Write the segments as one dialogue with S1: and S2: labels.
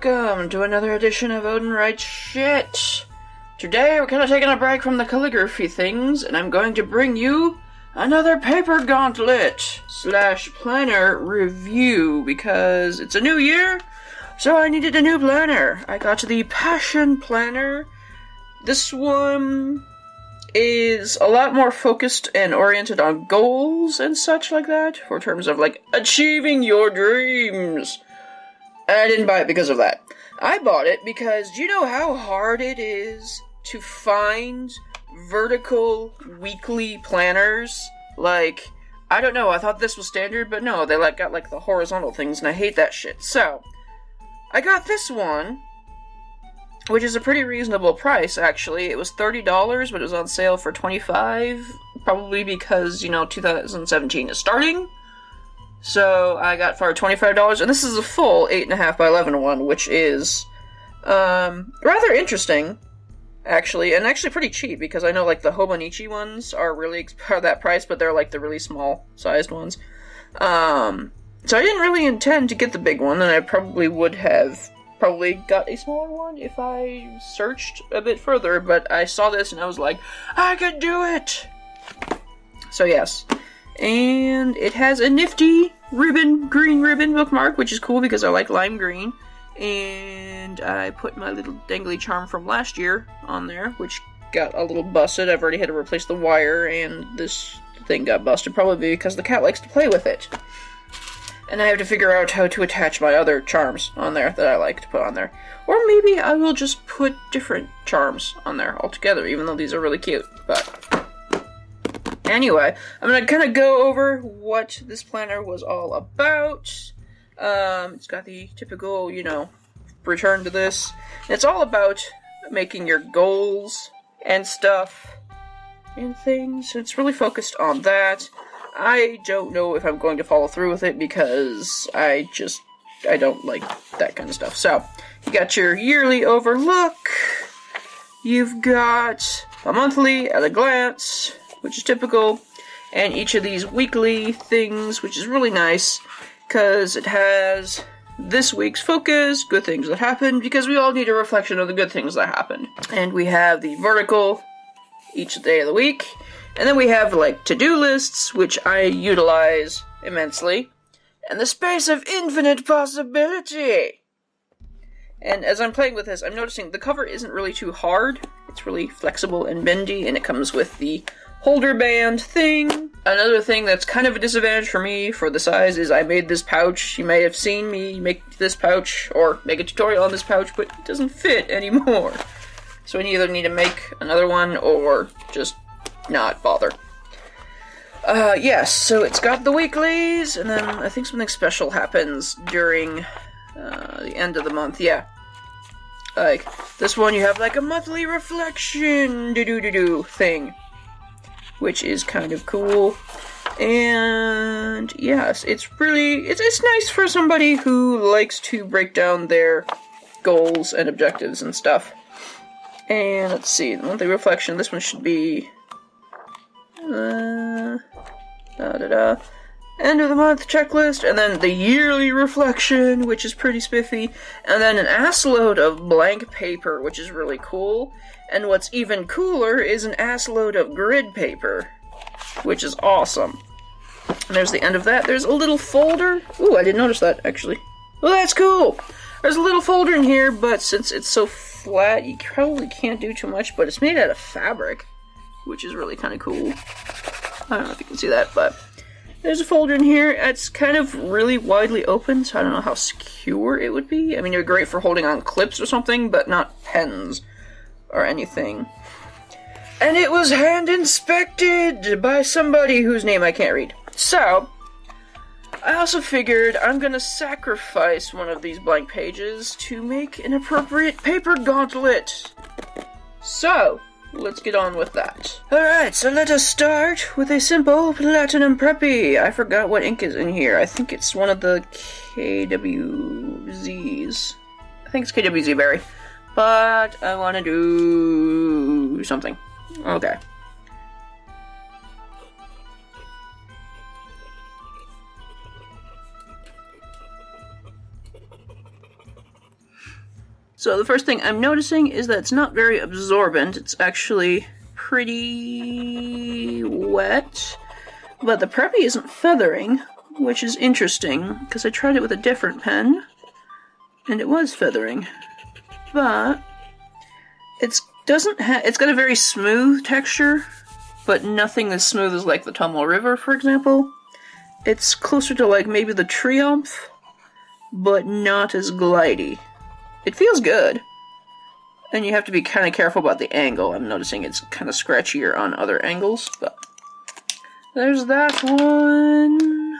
S1: welcome to another edition of Odin Writes Shit. Today we're kind of taking a break from the calligraphy things, and I'm going to bring you another paper gauntlet / planner review, because it's a new year, so I needed a new planner. I got the Passion Planner. This one is a lot more focused and oriented on goals and such like that, for terms of, like, achieving your dreams. And I didn't buy it because of that. I bought it because, do you know how hard it is to find vertical weekly planners? Like, I don't know, I thought this was standard, but no, they got the horizontal things, and I hate that shit. So, I got this one, which is a pretty reasonable price, actually. It was $30, but it was on sale for $25, probably because, 2017 is starting. So I got for $25, and this is a full 8.5 by 11 one, which is rather interesting, actually, and actually pretty cheap, because I know, like, the Hobonichi ones are that price, but they're, like, the really small-sized ones. So I didn't really intend to get the big one, and I probably would have got a smaller one if I searched a bit further, but I saw this and I was like, I could do it! So yes. And it has a nifty green ribbon bookmark, which is cool because I like lime green. And I put my little dangly charm from last year on there, which got a little busted. I've already had to replace the wire, and this thing got busted, probably because the cat likes to play with it. And I have to figure out how to attach my other charms on there that I like to put on there. Or maybe I will just put different charms on there altogether, even though these are really cute. But anyway, I'm going to kind of go over what this planner was all about. It's got the typical, return to this. And it's all about making your goals and stuff and things. It's really focused on that. I don't know if I'm going to follow through with it because I don't like that kind of stuff. So, you got your yearly overlook. You've got a monthly at a glance, which is typical, and each of these weekly things, which is really nice, because it has this week's focus, good things that happened, because we all need a reflection of the good things that happened. And we have the vertical each day of the week, and then we have, like, to-do lists, which I utilize immensely, and the space of infinite possibility. And as I'm playing with this, I'm noticing the cover isn't really too hard. It's really flexible and bendy, and it comes with the holder band thing. Another thing that's kind of a disadvantage for me for the size is I made this pouch. You may have seen me make this pouch, or make a tutorial on this pouch, but it doesn't fit anymore. So I either need to make another one, or just not bother. Yes, so it's got the weeklies, and then I think something special happens during the end of the month, yeah. Like, this one you have, like, a monthly reflection thing, which is kind of cool. And yes, it's nice for somebody who likes to break down their goals and objectives and stuff. And let's see, the monthly reflection, this one should be end of the month checklist, and then the yearly reflection, which is pretty spiffy, and then an assload of blank paper, which is really cool. And what's even cooler is an assload of grid paper, which is awesome. And there's the end of that. There's a little folder. Ooh, I didn't notice that, actually. Well, that's cool! There's a little folder in here, but since it's so flat, you probably can't do too much, but it's made out of fabric, which is really kind of cool. I don't know if you can see that, but there's a folder in here. It's kind of really widely open, so I don't know how secure it would be. I mean, you're great for holding on clips or something, but not pens or anything. And it was hand-inspected by somebody whose name I can't read. So, I also figured I'm gonna sacrifice one of these blank pages to make an appropriate paper gauntlet. So, let's get on with that. Alright, so let us start with a simple platinum preppy. I forgot what ink is in here. I think it's one of the KWZs. I think it's KWZ Berry. But I want to do something. Okay. So the first thing I'm noticing is that it's not very absorbent. It's actually pretty wet. But the Preppy isn't feathering, which is interesting, because I tried it with a different pen, and it was feathering. But it's got a very smooth texture, but nothing as smooth as like the Tumble River, for example. It's closer to like maybe the Triumph, but not as glidey. It feels good, and you have to be kind of careful about the angle. I'm noticing it's kind of scratchier on other angles, but there's that one.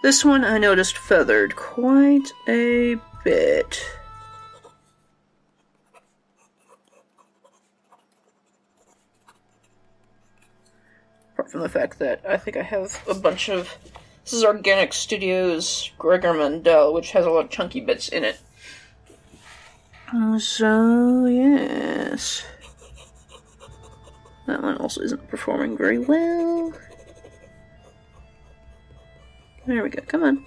S1: This one I noticed feathered quite a bit. Apart from the fact that I think I have a bunch of... This is Organic Studios Gregor Mandel, which has a lot of chunky bits in it. So, yes. That one also isn't performing very well. There we go, come on.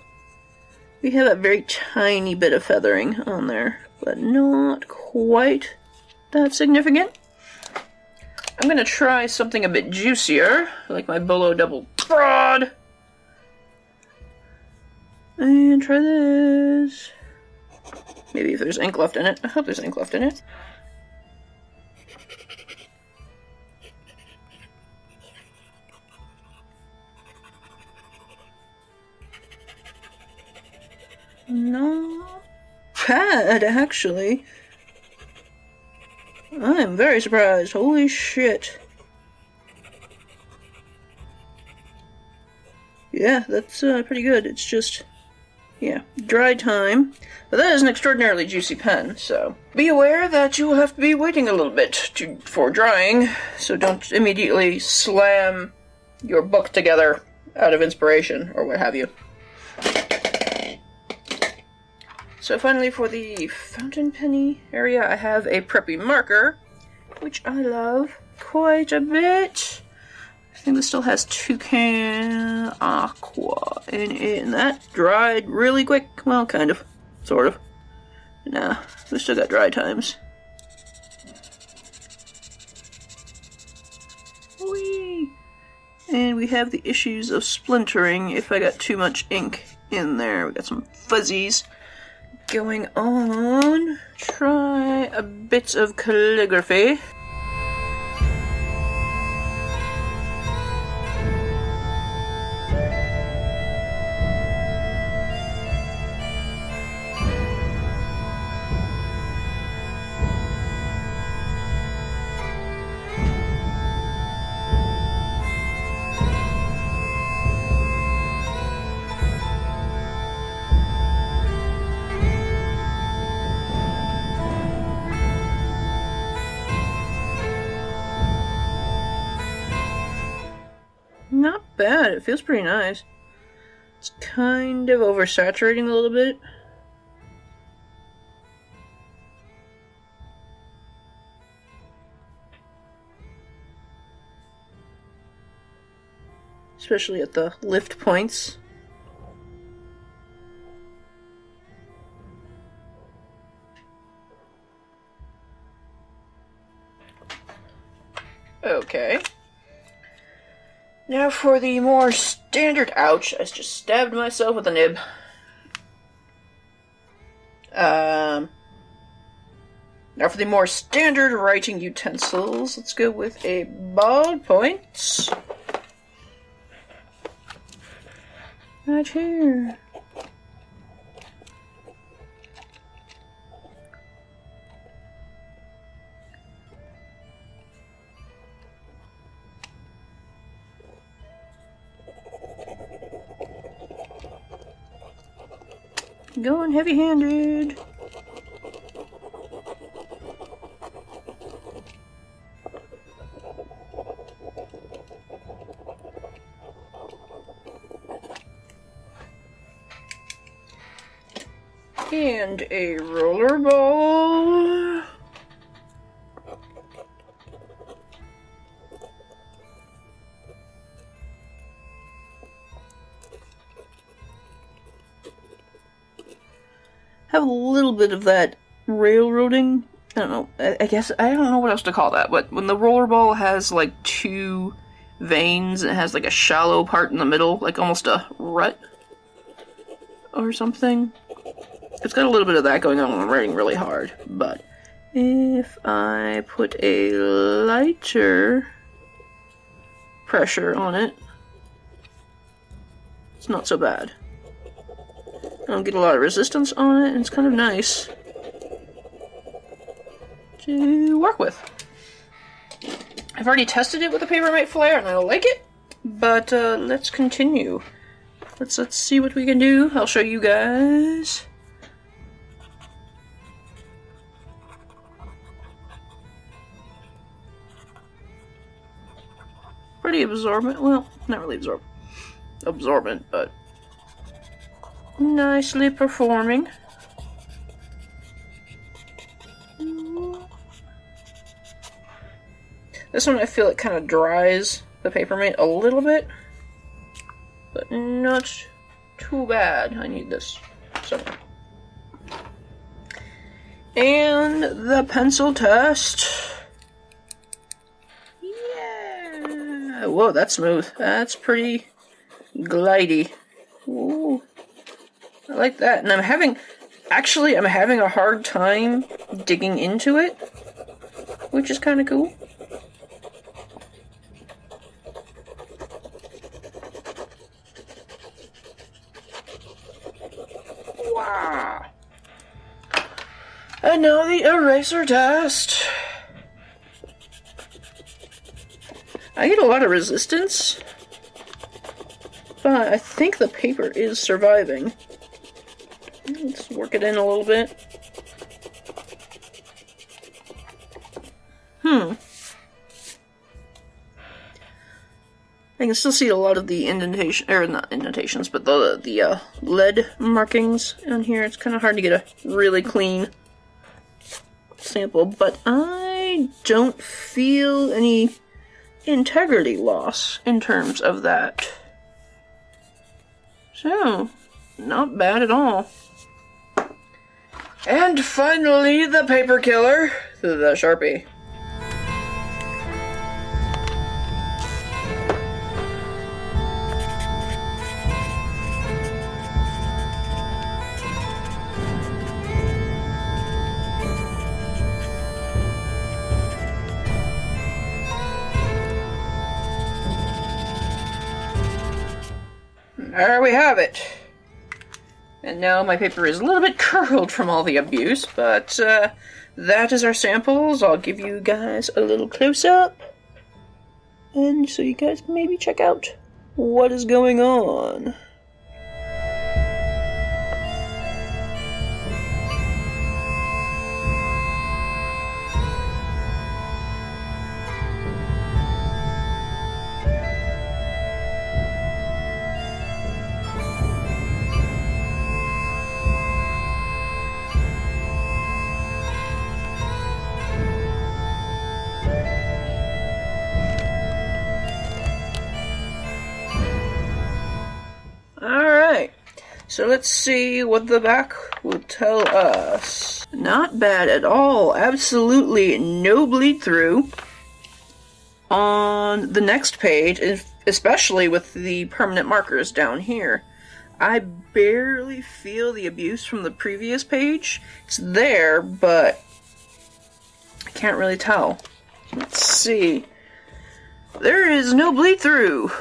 S1: We have a very tiny bit of feathering on there, but not quite that significant. I'm gonna try something a bit juicier, like my Bolo Double Broad. And try this. Maybe if there's ink left in it. I hope there's ink left in it. Not bad, actually. I'm very surprised. Holy shit. Yeah, that's pretty good. It's just... yeah, dry time. But that is an extraordinarily juicy pen, so be aware that you will have to be waiting a little bit for drying, so don't immediately slam your book together out of inspiration, or what have you. So finally, for the fountain penny area, I have a Preppy marker, which I love quite a bit. I think this still has Toucan Aqua in it, and that dried really quick. Well, kind of. Sort of. Nah, we still got dry times. Whee! And we have the issues of splintering if I got too much ink in there. We got some fuzzies going on. Try a bit of calligraphy. Not bad, it feels pretty nice. It's kind of oversaturating a little bit. Especially at the lift points. Okay. Now for the more standard... ouch, I just stabbed myself with a nib. Now for the more standard writing utensils, let's go with a ballpoint. Right here. Going heavy-handed. And a roller ball. have a little bit of that railroading. I don't know. I guess I don't know what else to call that. But when the rollerball has like 2 veins and it has like a shallow part in the middle, like almost a rut or something. It's got a little bit of that going on when I'm writing really hard. But if I put a lighter pressure on it, it's not so bad. I don't get a lot of resistance on it, and it's kind of nice to work with. I've already tested it with a Papermate flare, and I like it. But let's continue. Let's see what we can do. I'll show you guys. Pretty absorbent. Well, not really absorbent, but nicely performing. This one I feel it kind of dries the Papermate a little bit, but not too bad. I need this somewhere. And the pencil test. Yeah! Whoa, that's smooth. That's pretty glidey. Ooh. I like that. And I'm having a hard time digging into it, which is kind of cool. Wow. And now the eraser test. I get a lot of resistance, but I think the paper is surviving. Let's work it in a little bit. I can still see a lot of the indentation, or not indentations, but the lead markings on here. It's kind of hard to get a really clean sample, but I don't feel any integrity loss in terms of that. So, not bad at all. And finally, the paper killer, the Sharpie. There we have it. And now my paper is a little bit curled from all the abuse, but that is our samples. I'll give you guys a little close-up, and so you guys can maybe check out what is going on. So let's see what the back will tell us. Not bad at all. Absolutely no bleed through on the next page, especially with the permanent markers down here. I barely feel the abuse from the previous page. It's there, but I can't really tell. Let's see. There is no bleed through.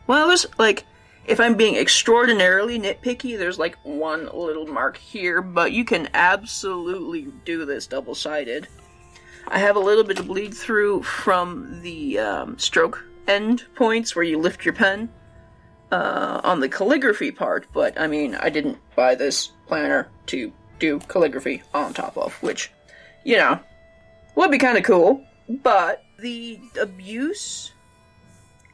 S1: Well, there's like, if I'm being extraordinarily nitpicky, there's like one little mark here, but you can absolutely do this double-sided. I have a little bit of bleed through from the stroke end points where you lift your pen on the calligraphy part, but I mean, I didn't buy this planner to do calligraphy on top of, which, you know, would be kind of cool, but the abuse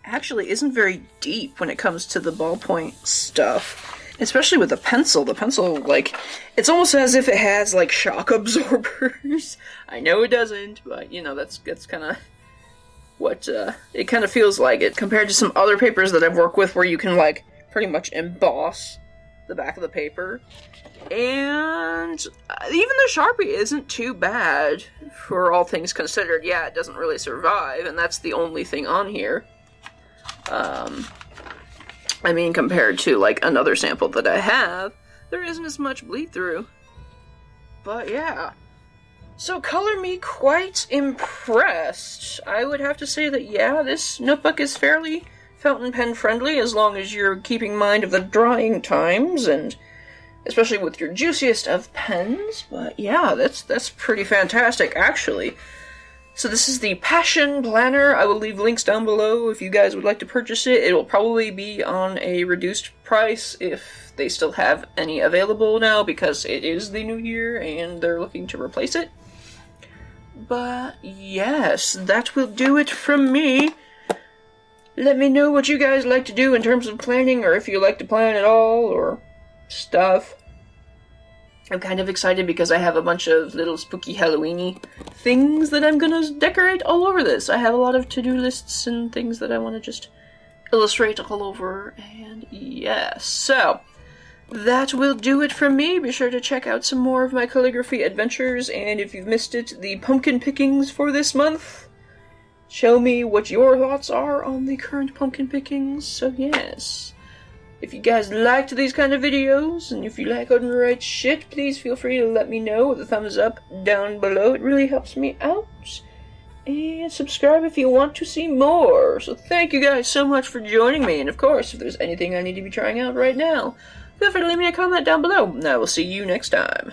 S1: actually isn't very deep when it comes to the ballpoint stuff. Especially with the pencil. The pencil, like, it's almost as if it has, like, shock absorbers. I know it doesn't, but, you know, that's kind of what it kind of feels like it, compared to some other papers that I've worked with where you can, like, pretty much emboss the back of the paper. And even the Sharpie isn't too bad for all things considered. Yeah, it doesn't really survive, and that's the only thing on here. I mean, compared to, like, another sample that I have, there isn't as much bleed through. But yeah. So, color me quite impressed. I would have to say that, yeah, this notebook is fairly fountain pen friendly, as long as you're keeping mind of the drying times, and especially with your juiciest of pens. But yeah, that's pretty fantastic, actually. So this is the Passion Planner. I will leave links down below if you guys would like to purchase it. It will probably be on a reduced price if they still have any available now, because it is the new year and they're looking to replace it. But yes, that will do it from me. Let me know what you guys like to do in terms of planning, or if you like to plan at all, or stuff. I'm kind of excited because I have a bunch of little spooky Halloween-y things that I'm gonna decorate all over this. I have a lot of to-do lists and things that I want to just illustrate all over, and yes. So, that will do it from me. Be sure to check out some more of my calligraphy adventures, and if you've missed it, the pumpkin pickings for this month. Show me what your thoughts are on the current pumpkin pickings, so yes. If you guys liked these kind of videos, and if you like Odin Writes Shit, please feel free to let me know with a thumbs up down below. It really helps me out. And subscribe if you want to see more. So thank you guys so much for joining me, and of course, if there's anything I need to be trying out right now, feel free to leave me a comment down below, and I will see you next time.